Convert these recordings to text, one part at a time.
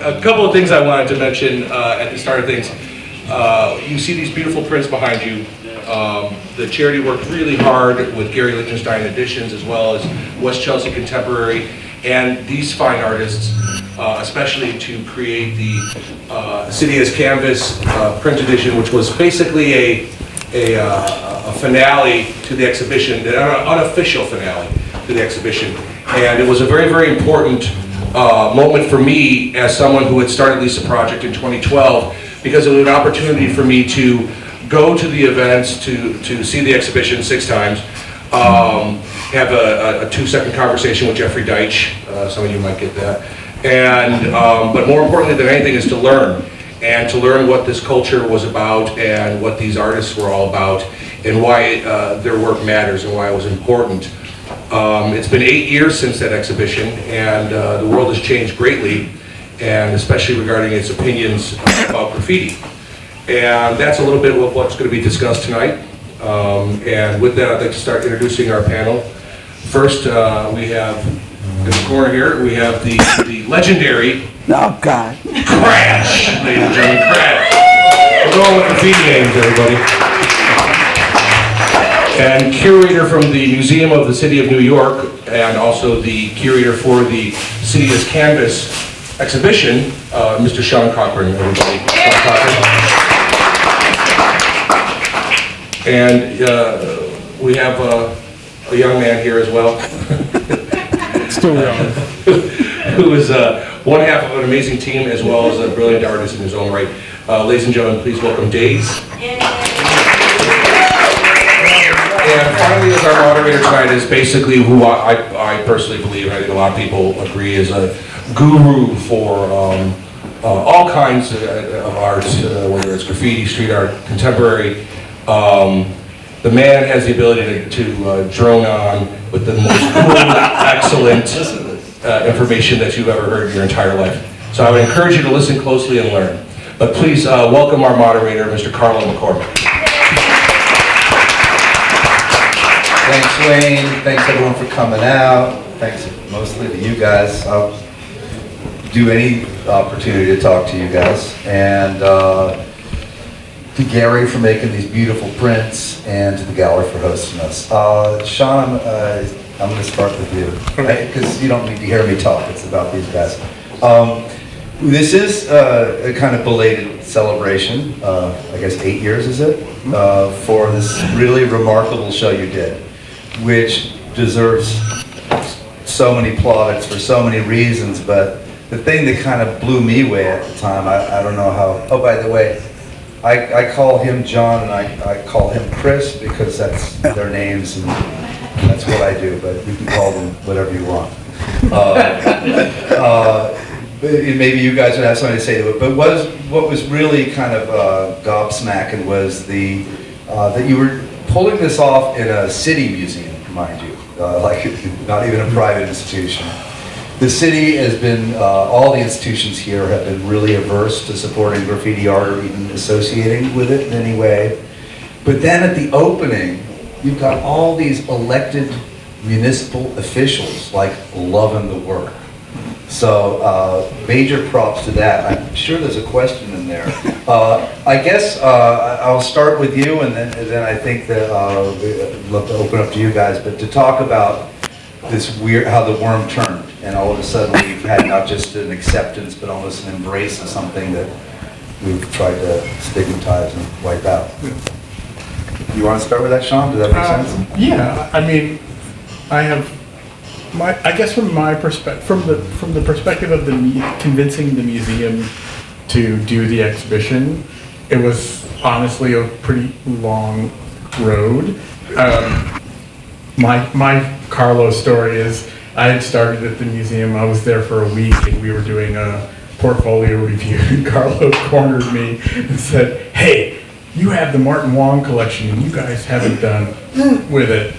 A couple of things I wanted to mention at the start of things. You see these beautiful prints behind you. The charity worked really hard with Gary Lichtenstein Editions as well as West Chelsea Contemporary and these fine artists, especially to create the City as Canvas print edition, which was basically a finale to the exhibition, an unofficial finale to the exhibition. And it was a very, very important moment for me as someone who had started Lisa Project in 2012, because it was an opportunity for me to go to the events, to see the exhibition 6 times, have a 2-second conversation with Jeffrey Deitch, some of you might get that, and but more importantly than anything is to learn, and to learn what this culture was about and what these artists were all about and why their work matters and why it was important. It's been 8 years since that exhibition, and the world has changed greatly, and especially regarding its opinions about graffiti. And that's a little bit of what's going to be discussed tonight. And with that, I'd like to start introducing our panel. First, we have, in the corner here, we have the legendary CRASH, ladies and gentlemen, CRASH. We're going with graffiti names, everybody. And curator from the Museum of the City of New York, and also the curator for the City as Canvas exhibition, Mr. Sean Corcoran, everybody. Sean Corcoran. And we have a young man here as well. Still young. Who is one half of an amazing team as well as a brilliant artist in his own right. Ladies and gentlemen, please welcome Daze. And finally, as our moderator tonight, is basically who I personally believe, and I think a lot of people agree, is a guru for all kinds of art, whether it's graffiti, street art, contemporary. The man has the ability to drone on with the most cool, excellent information that you've ever heard in your entire life. So I would encourage you to listen closely and learn. But please welcome our moderator, Mr. Carlo McCormick. Thanks, Wayne. Thanks, everyone, for coming out. Thanks mostly to you guys. I'll do any opportunity to talk to you guys. And to Gary for making these beautiful prints, and to the gallery for hosting us. Sean, I'm going to start with you, because you don't need to hear me talk. It's about these guys. This is a kind of belated celebration, I guess 8 years is it, for this really remarkable show you did, which deserves so many plaudits for so many reasons. But the thing that kind of blew me away at the time, I don't know how, oh, by the way, I call him John and I call him Chris because that's their names and that's what I do, but you can call them whatever you want. Maybe you guys would have something to say to it, but what was really kind of gobsmacking was that you were pulling this off in a city museum, mind you, like not even a private institution. The city has been, all the institutions here have been really averse to supporting graffiti art or even associating with it in any way. But then at the opening, you've got all these elected municipal officials like loving the work. So major props to that. I'm sure there's a question in there. I guess I'll start with you, and then I think that we'd love to open up to you guys, but to talk about this weird, how the worm turned, and all of a sudden we've had not just an acceptance, but almost an embrace of something that we've tried to stigmatize and wipe out. You want to start with that, Sean? Does that make sense? Yeah, I mean, I guess from my perspective, from the perspective of convincing the museum to do the exhibition, it was honestly a pretty long road. My Carlo story is, I had started at the museum, I was there for a week and we were doing a portfolio review and Carlo cornered me and said, hey, you have the Martin Wong collection and you guys haven't done with it.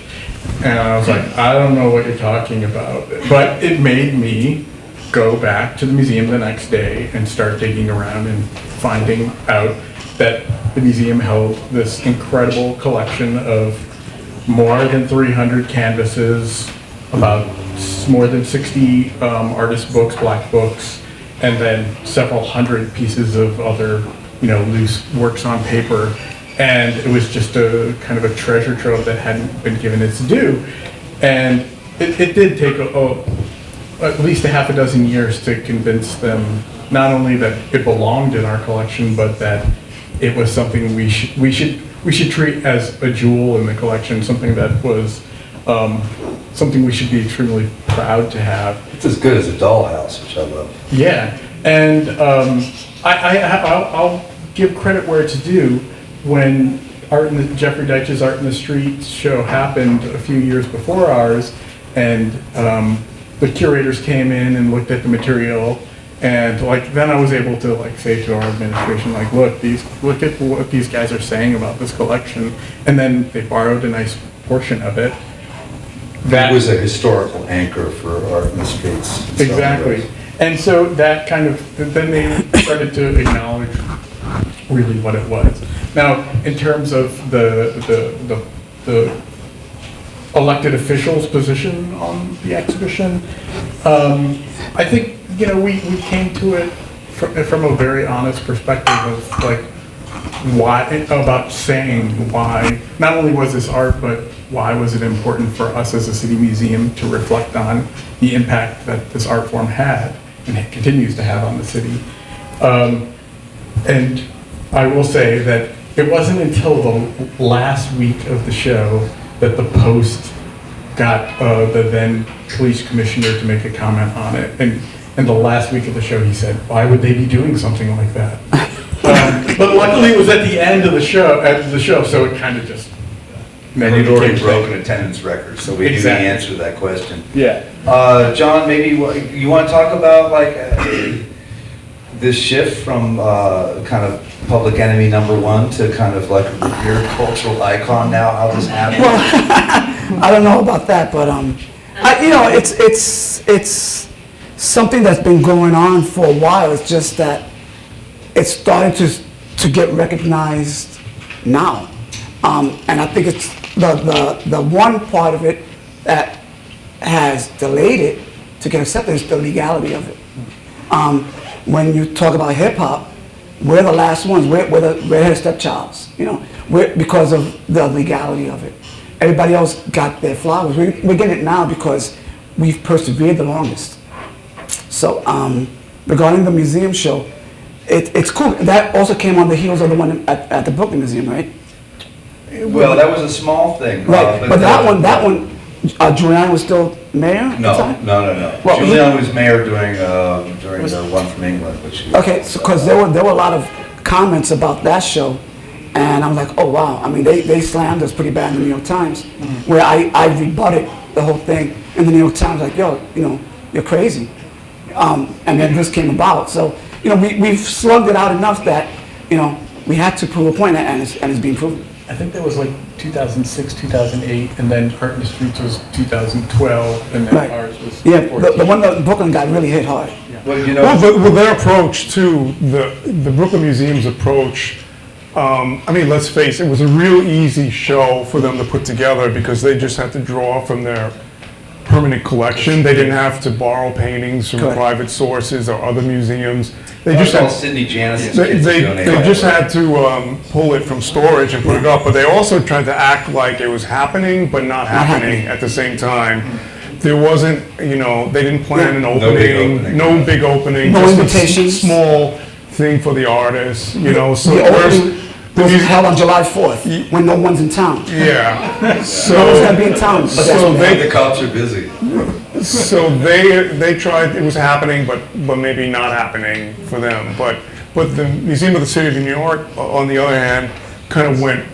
And I was like, I don't know what you're talking about. But it made me go back to the museum the next day and start digging around and finding out that the museum held this incredible collection of more than 300 canvases, about more than 60 artist books, black books, and then several hundred pieces of other, loose works on paper. And it was just a kind of a treasure trove that hadn't been given its due. And it did take at least a half a dozen years to convince them not only that it belonged in our collection, but that it was something we should treat as a jewel in the collection, something that was something we should be extremely proud to have. It's as good as a dollhouse, which I love. Yeah, and I'll give credit where it's due. When Jeffrey Deitch's Art in the Streets show happened a few years before ours, and the curators came in and looked at the material, and then I was able to say to our administration, look at what these guys are saying about this collection, and then they borrowed a nice portion of it. That was a historical anchor for Art in the Streets. Exactly, and so that kind of then they started to acknowledge really what it was. Now, in terms of the elected officials' position on the exhibition, I think we came to it from a very honest perspective of why, about saying why not only was this art, but why was it important for us as a city museum to reflect on the impact that this art form had and it continues to have on the city. And I will say that it wasn't until the last week of the show that the Post got the then police commissioner to make a comment on it. And the last week of the show, he said, "Why would they be doing something like that?" But luckily, it was at the end of the show, so it kind of just. And you'd already broken attendance records, so we knew the answer to that question. Yeah. John, maybe you want to talk about this shift from kind of public enemy #1 to kind of your cultural icon now, how this happened? Well, I don't know about that, but it's something that's been going on for a while. It's just that it's starting to get recognized now, and I think it's the one part of it that has delayed it to get accepted is the legality of it. When you talk about hip hop, we're the last ones. We're the redheaded stepchilds, because of the legality of it. Everybody else got their flowers. We're getting it now because we've persevered the longest. So regarding the museum show, it's cool. That also came on the heels of the one at the Brooklyn Museum, right? Well, that was a small thing. Right, but that one, Giuliani was still mayor at the time? No. Well, Giuliani was mayor during the one from England, which. Okay, so because there were a lot of comments about that show, and I'm like, oh wow. I mean, they slammed us pretty bad in the New York Times, where I rebutted the whole thing in the New York Times, like, yo, you're crazy. And then this came about. So, we've slugged it out enough that, we had to prove a point, and it's being proven. I think that was 2006, 2008, and then Art in the Streets was 2012, and then Right. ours was 14. The one that Brooklyn got really hit hard. Well, their approach too, the Brooklyn Museum's approach, let's face it, was a real easy show for them to put together because they just had to draw from their permanent collection. They didn't have to borrow paintings from Correct. private sources or other museums. They Just just had, Sidney Janis' they, kids they, donate they all just of it. had to pull it from storage and put it up, but they also tried to act like it was happening, but not happening at the same time. There wasn't, they didn't plan an opening, no big opening, No just a invitations. small thing for the artists, so The opening was held on July 4th, when no one's in town. yeah. No one's So, gonna be in town, but that's so what The cops are busy. they tried, it was happening, but maybe not happening for them. But the Museum of the City of New York, on the other hand, kind of went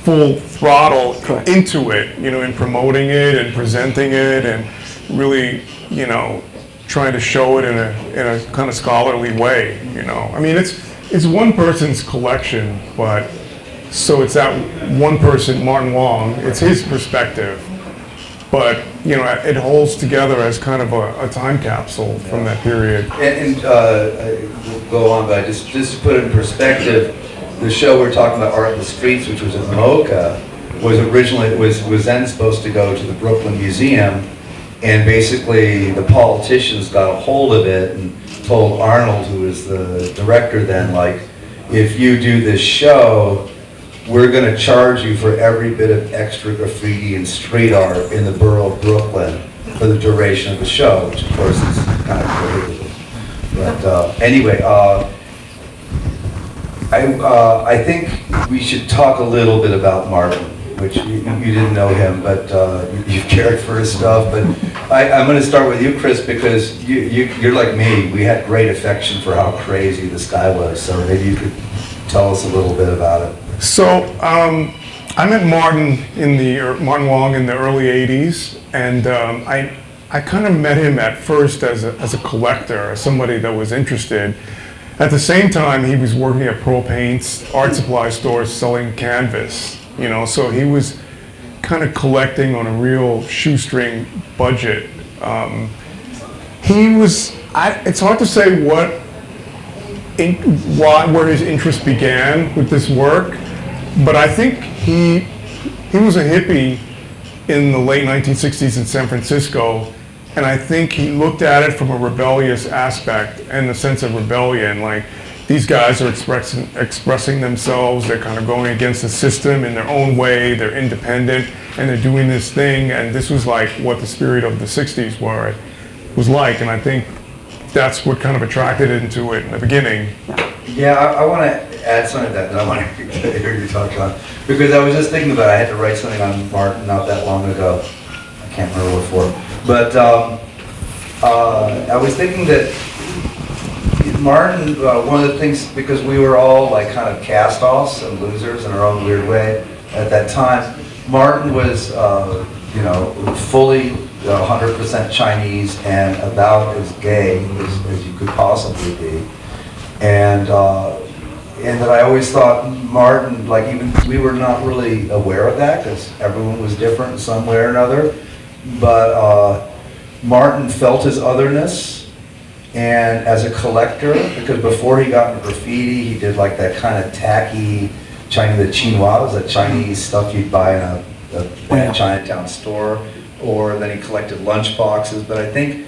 full throttle Correct. into it, in promoting it and presenting it and really, trying to show it in a kind of scholarly way, I mean, it's one person's collection, but so it's that one person, Martin Wong, it's his perspective. But, it holds together as kind of a time capsule from that period. And we'll go on, but just to put it in perspective, the show we're talking about, Art in the Streets, which was at MoCA, was originally, was then supposed to go to the Brooklyn Museum, and basically the politicians got a hold of it and told Arnold, who was the director then, like, if you do this show, we're going to charge you for every bit of extra graffiti and street art in the borough of Brooklyn for the duration of the show, which of course is kind of prohibitive. But anyway, I think we should talk a little bit about Martin, which you didn't know him, but you've cared for his stuff. But I'm going to start with you, Chris, because you're like me. We had great affection for how crazy this guy was. So maybe you could tell us a little bit about it. So I met Martin Martin Wong in the early '80s, and I kind of met him at first as a collector, as somebody that was interested. At the same time, he was working at Pro Paint's art supply store selling canvas. You know, so he was kind of collecting on a real shoestring budget. It's hard to say where his interest began with this work, but I think he was a hippie in the late 1960s in San Francisco, and I think he looked at it from a rebellious aspect and the sense of rebellion, like these guys are expressing themselves, they're kind of going against the system in their own way, they're independent, and they're doing this thing, and this was like what the spirit of the 60s was like, and I think that's what kind of attracted him to it in the beginning. Yeah, I want to add something to that, and I want to hear you talk, John, because I was just thinking about it. I had to write something on Martin not that long ago. I can't remember what for, but I was thinking that Martin, one of the things, because we were all like kind of cast-offs and losers in our own weird way at that time, Martin was, fully 100% Chinese and about as gay as you could possibly be. And that I always thought Martin, like even, we were not really aware of that because everyone was different in some way or another, but Martin felt his otherness. And as a collector, because before he got into graffiti, he did like that kind of tacky the chinois, was that Chinese stuff you'd buy in a Chinatown store, or then he collected lunch boxes. But I think,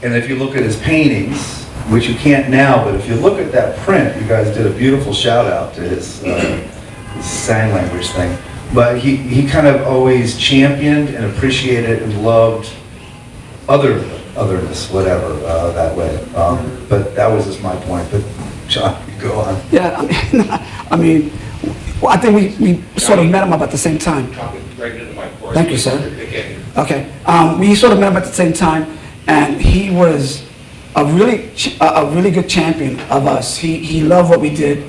and if you look at his paintings, which you can't now, but if you look at that print, you guys did a beautiful shout out to his sign language thing. But he kind of always championed and appreciated and loved otherness, whatever, that way. But that was just my point. But John, you go on. Yeah, I mean, well, I think we sort of met him up at the same time. Right into my course. Thank you, sir. Okay. Okay, we sort of met him at the same time, and he was a really good champion of us. He loved what we did,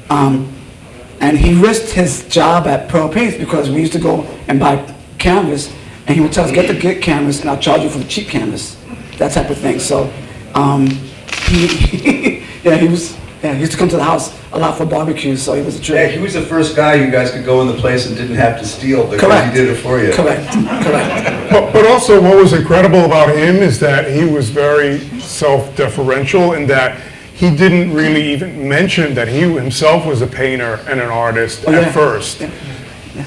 and he risked his job at Pro Paints because we used to go and buy canvas, and he would tell us, get the good canvas, and I'll charge you for the cheap canvas, that type of thing. So he used to come to the house a lot for barbecues, so he was a Yeah, trip. he was the first guy you guys could go in the place and didn't have to steal because Correct. he did it for you. Correct. But also what was incredible about him is that he was very self-deferential in that he didn't really even mention that he himself was a painter and an artist yeah. at first. Yeah.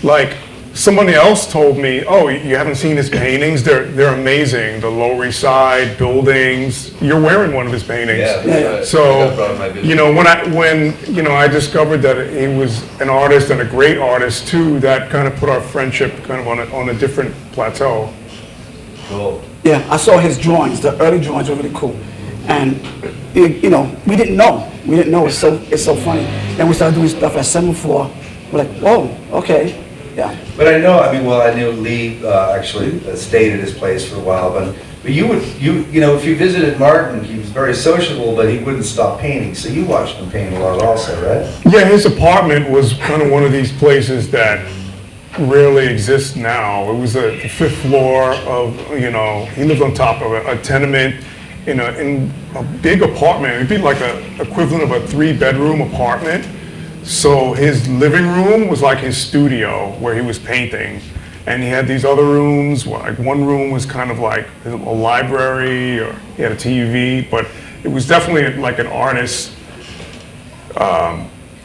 Like, somebody else told me, oh, you haven't seen his paintings? They're amazing. The Lower East Side buildings. You're wearing one of his paintings. Yeah. So, when I discovered that he was an artist and a great artist too, that kind of put our friendship kind of on a different plateau. Cool. Yeah, I saw his drawings. The early drawings were really cool, and we didn't know. It's so funny. Then we started doing stuff at Semaphore. We're like, whoa, okay, yeah. But I knew Lee actually stayed at his place for a while. But if you visited Martin, he was very sociable, but he wouldn't stop painting. So you watched him paint a lot, also, right? Yeah, his apartment was kind of one of these places that rarely exists now. It was the fifth floor of, he lived on top of a tenement in a big apartment. It'd be like a equivalent of a 3-bedroom apartment. So his living room was like his studio where he was painting. And he had these other rooms, like one room was kind of like a library, or he had a TV, but it was definitely like an artist's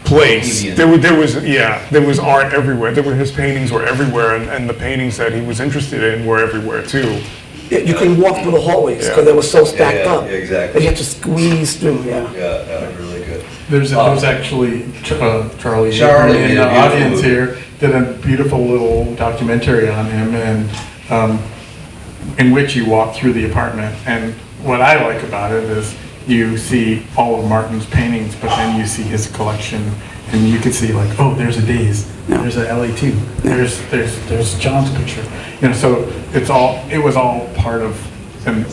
place. There was art everywhere. His paintings were everywhere, and the paintings that he was interested in were everywhere too. You couldn't walk through the hallways because they were so stacked Yeah, up. yeah, exactly. That you had to squeeze through, yeah. Yeah, really good. There's actually Charlie Charlie in did the a beautiful audience movie. here did a beautiful little documentary on him, and in which you walk through the apartment. And what I like about it is you see all of Martin's paintings, but then you see his collection, and you can see like, oh, there's a Daze, there's a LA2, there's John's picture. So it was all part of an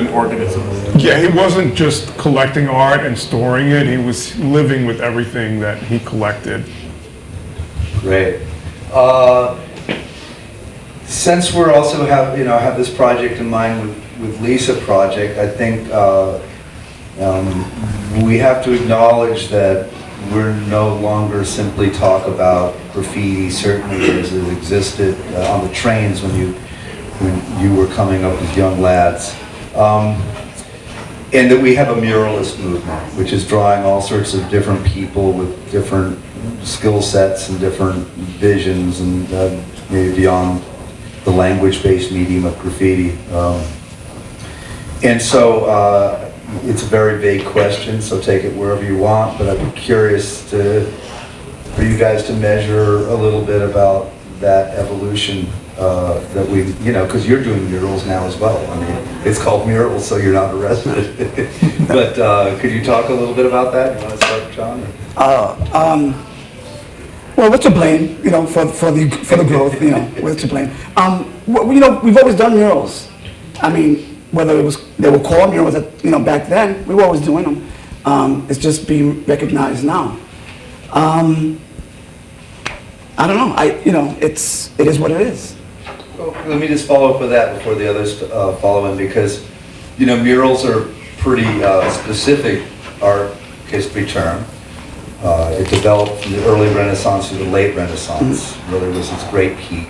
organism. Yeah, he wasn't just collecting art and storing it, he was living with everything that he collected. Great. Since we're also have this project in mind with Lisa Project, I think we have to acknowledge that we're no longer simply talk about graffiti, certainly as it existed on the trains when you were coming up as young lads. And that we have a muralist movement, which is drawing all sorts of different people with different skill sets and different visions, and maybe beyond the language-based medium of graffiti. And so it's a very vague question, so take it wherever you want, but I'd be curious for you guys to measure a little bit about that evolution that we, because you're doing murals now as well. I mean, it's called murals, so you're not a resident. But could you talk a little bit about that? You want to start, John? Well, we're to blame, for the growth, we're to blame. We've always done murals. I mean, whether they were called murals, back then, we were always doing them. It's just being recognized now. I don't know. It is what it is. Well, let me just follow up with that before the others follow in, because murals are pretty specific art history term. It developed from the early Renaissance to the late Renaissance. Really was its great peak.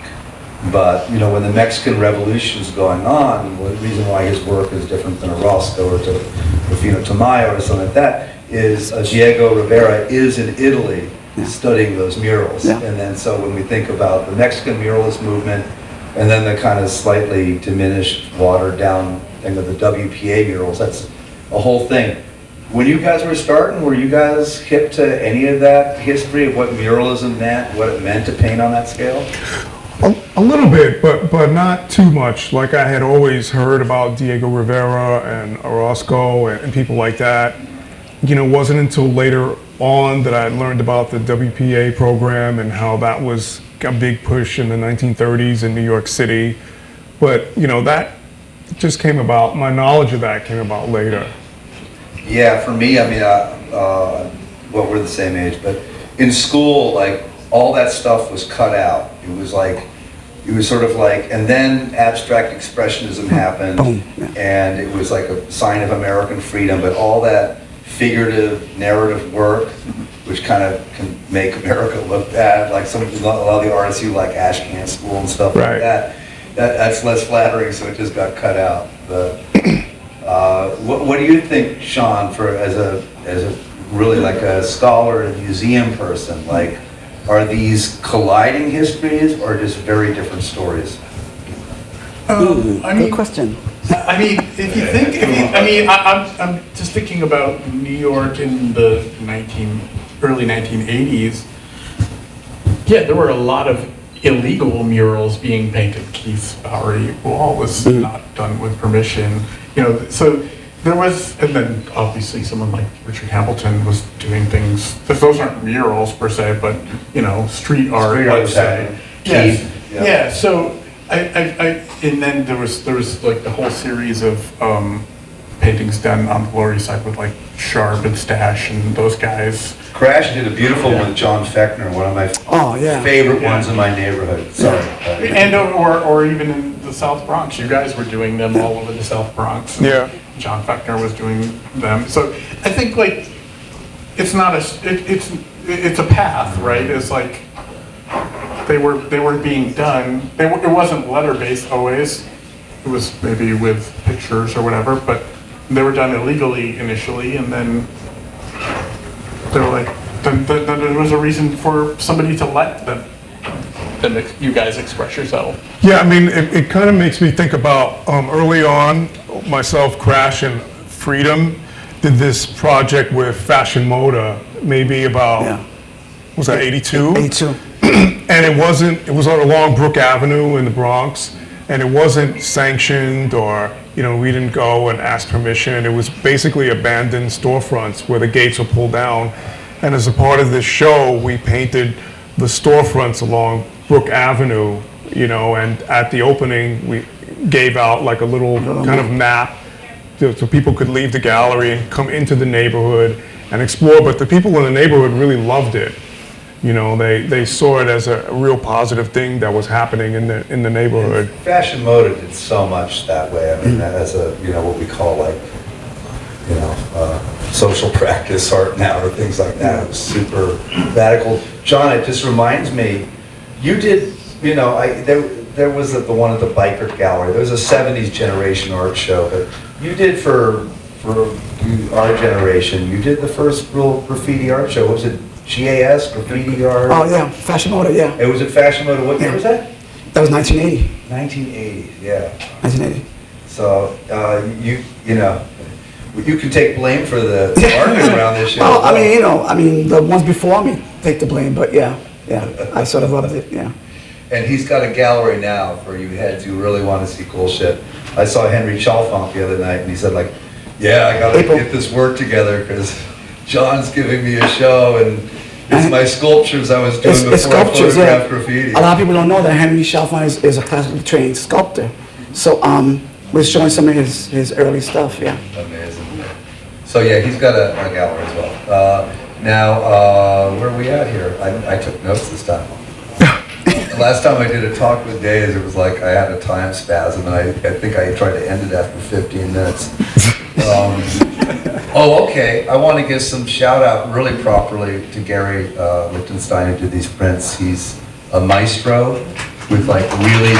But when the Mexican Revolution is going on, the reason why his work is different than Orozco or Rufino Tamayo or something like that is Diego Rivera is in Italy studying those murals. Yeah. And then so when we think about the Mexican muralist movement, and then the kind of slightly diminished, watered down thing of the WPA murals, that's a whole thing. When you guys were starting, were you guys hip to any of that history of what muralism meant, what it meant to paint on that scale? A little bit, but not too much. Like I had always heard about Diego Rivera and Orozco and people like that. It wasn't until later on that I learned about the WPA program and how that was a big push in the 1930s in New York City. But, that just came about, my knowledge of that came about later. Yeah, for me, I mean, well, we're the same age, but in school, like, all that stuff was cut out. It was sort of like, and then abstract expressionism happened, and it was like a sign of American freedom, but all that figurative narrative work, which kind of can make America look bad, like a lot of the artists who like Ashcan School and stuff like that, that's less flattering, so it just got cut out. But what do you think, Sean, as a really like a scholar and museum person, like, are these colliding histories or just very different stories? Good question. I mean, if you think, I'm just thinking about New York in the early 1980s. Yeah, there were a lot of illegal murals being painted. Keith's Bowery Wall was not done with permission. So there was, and then obviously someone like Richard Hamilton was doing things. Those aren't murals per se, but street art, let's say. Yes. Yeah. So and then there was like the whole series of paintings done on the Lower East Side with like Sharp and Stash and those guys. Crash did a beautiful one with John Fechner, one of my favorite ones in my neighborhood. Sorry. And or even in the South Bronx, you guys were doing them all over the South Bronx. Yeah. John Fechner was doing them. So I think like it's not it's a path, right? It's like they were being done. It wasn't letter based always. It was maybe with pictures or whatever, but they were done illegally initially, and then they were like, then there was a reason for somebody to let them than you guys express yourself. Yeah, I mean, it kind of makes me think about early on, myself, Crash, and Freedom did this project with Fashion Moda, maybe about, Yeah. was that 82? 82. And it was on along Brook Avenue in the Bronx, and it wasn't sanctioned or, we didn't go and ask permission. It was basically abandoned storefronts where the gates were pulled down. And as a part of this show, we painted the storefronts along Brook Avenue, and at the opening, we gave out like a little kind of map so people could leave the gallery and come into the neighborhood and explore. But the people in the neighborhood really loved it. They saw it as a real positive thing that was happening in the neighborhood. Fashion Moda did so much that way. I mean, as a, what we call like, social practice art now or things like that. It was super radical. John, it just reminds me, you did, there was the one at the Biker Gallery. There was a 70s generation art show, but you did for our generation, you did the first real graffiti art show. What was it? GAS, graffiti art? Oh, yeah, Fashion Moda, yeah. It was at Fashion Moda. What year was that? That was 1980. 1980, yeah. 1980. So, you can take blame for the art around this show. Well, I mean, the ones before me take the blame, but yeah, I sort of loved it, yeah. And he's got a gallery now for you heads who really want to see cool shit. I saw Henry Chalfant the other night, and he said, like, yeah, I gotta get this work together, because John's giving me a show, and it's my sculptures I was doing before I photographed graffiti. A lot of people don't know that Henry Chalfant is a classically trained sculptor. So we're showing some of his early stuff, yeah. Amazing. So yeah, he's got a gallery as well. Now, where are we at here? I took notes this time. The last time I did a talk with Daze, it was like I had a time spasm, and I think I tried to end it after 15 minutes. Okay. I want to give some shout out really properly to Gary Lichtenstein, who did these prints. He's a maestro with like really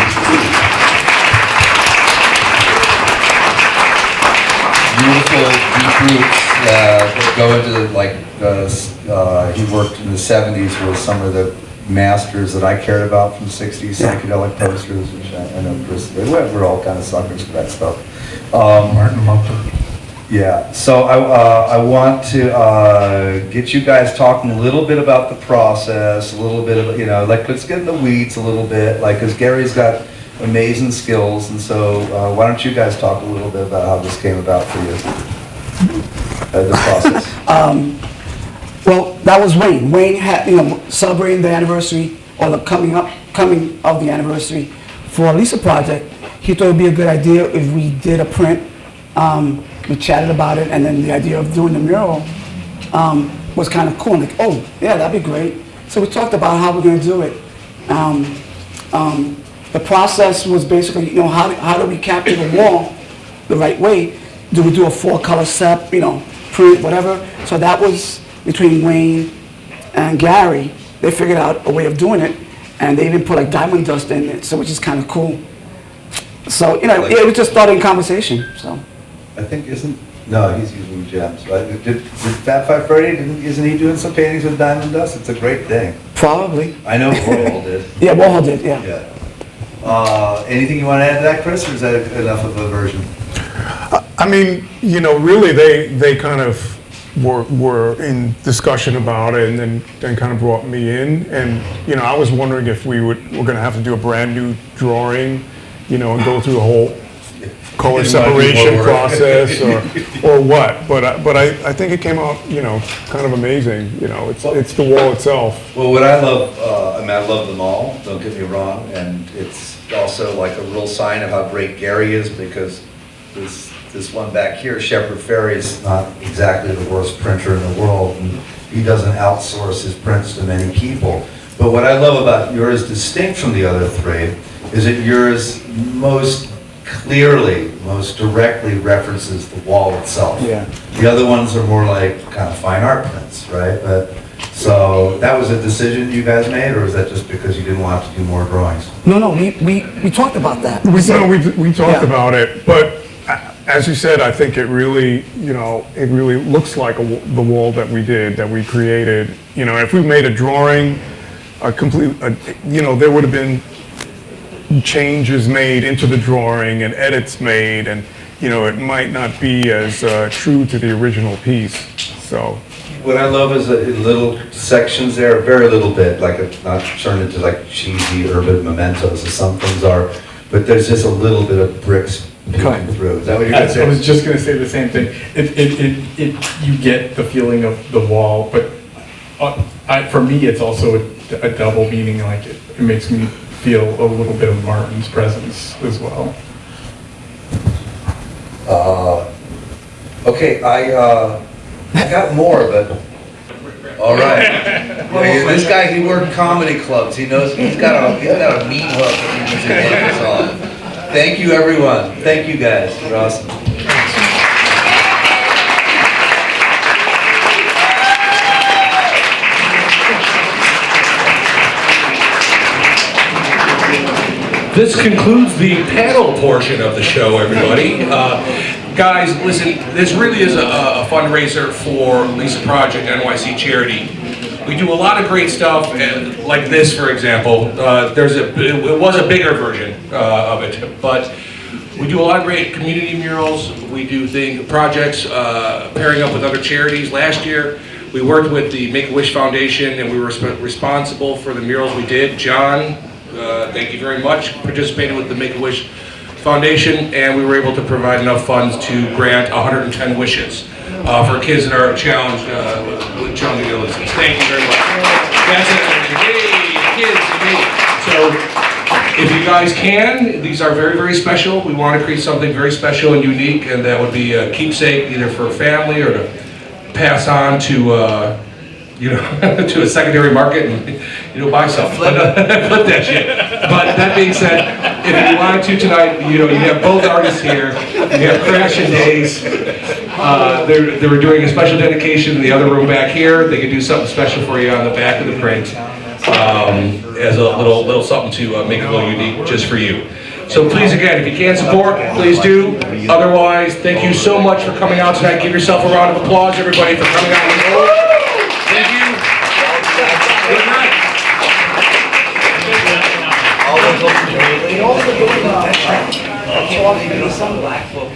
beautiful deep roots that go into like he worked in the 70s with some of the masters that I cared about from the 60s, psychedelic posters, which I know Chris, we're all kind of suckers for that stuff. Martin Mumpler. Yeah, so I want to get you guys talking a little bit about the process, a little bit of, let's get in the weeds a little bit, because Gary's got amazing skills, and so why don't you guys talk a little bit about how this came about for you, the process. Well, that was Wayne. Wayne had, celebrating the anniversary, or the coming of the anniversary for Lisa Project. He thought it would be a good idea if we did a print. We chatted about it, and then the idea of doing the mural was kind of cool. Like, oh, yeah, that'd be great. So we talked about how we're going to do it. The process was basically, how do we capture the wall the right way? Do we do a 4-color set, print, whatever? So that was between Wayne and Gary. They figured out a way of doing it, and they even put like diamond dust in it, so which is kind of cool. So, it was just starting conversation, so. I think no, he's using gems. Right? Did Fat Five Freddy, isn't he doing some paintings with diamond dust? It's a great thing. Probably. I know Warhol did. Yeah, Warhol did, yeah. Anything you want to add to that, Chris, or is that enough of a version? I mean, really, they kind of were in discussion about it, and then kind of brought me in, and I was wondering if we're going to have to do a brand new drawing, and go through the whole color separation process or what. But I think it came out, kind of amazing. It's the wall itself. Well, what I love, I love them all. Don't get me wrong, and it's also like a real sign of how great Gary is, because this one back here, Shepard Fairey, is not exactly the worst printer in the world, and he doesn't outsource his prints to many people. But what I love about yours, distinct from the other three, is that yours most clearly, most directly references the wall itself. Yeah. The other ones are more like kind of fine art prints, right? So that was a decision you guys made, or was that just because you didn't want to do more drawings? No, we talked about that. We talked about it, but as you said, I think it really, it really looks like the wall that we created. If we made a drawing, a complete, you know, there would have been changes made into the drawing and edits made, and, you know, it might not be as true to the original piece, so. What I love is that in little sections there, very little bit, like not turned into like cheesy urban mementos as some things are, but there's just a little bit of bricks peeking through. Is that what you're gonna I say? was just gonna say the same thing. You get the feeling of the wall, but for me, it's also a double meaning, like it makes me feel a little bit of Martin's presence as well. Okay, I got more, but, all right. Yeah, this guy, he worked comedy clubs. He knows, he's got a meat hook that he needs to get us on. Thank you, everyone. Thank you, guys. You're awesome. This concludes the panel portion of the show, everybody. Guys, listen, this really is a fundraiser for Lisa Project NYC charity. We do a lot of great stuff, and like this, for example. It was a bigger version of it, but we do a lot of great community murals. We do projects pairing up with other charities. Last year, we worked with the Make-A-Wish Foundation, and we were responsible for the murals we did. John, thank you very much, participated with the Make-A-Wish Foundation, and we were able to provide enough funds to grant 110 wishes for kids that are challenged with challenging illnesses. Thank you very much. That's it. Hey, kids, you made it. So, if you guys can, these are very, very special. We want to create something very special and unique, and that would be a keepsake either for a family or to pass on to to a secondary market and buy something. Flip that shit. But that being said, if you wanted to tonight, you have both artists here. You have Crash Daze. They were doing a special dedication in the other room back here. They could do something special for you on the back of the print as a little something to make it a little unique just for you. So please, again, if you can support, please do. Otherwise, thank you so much for coming out tonight. Give yourself a round of applause, everybody, for coming out. Thank you. Good night. They also do some black book.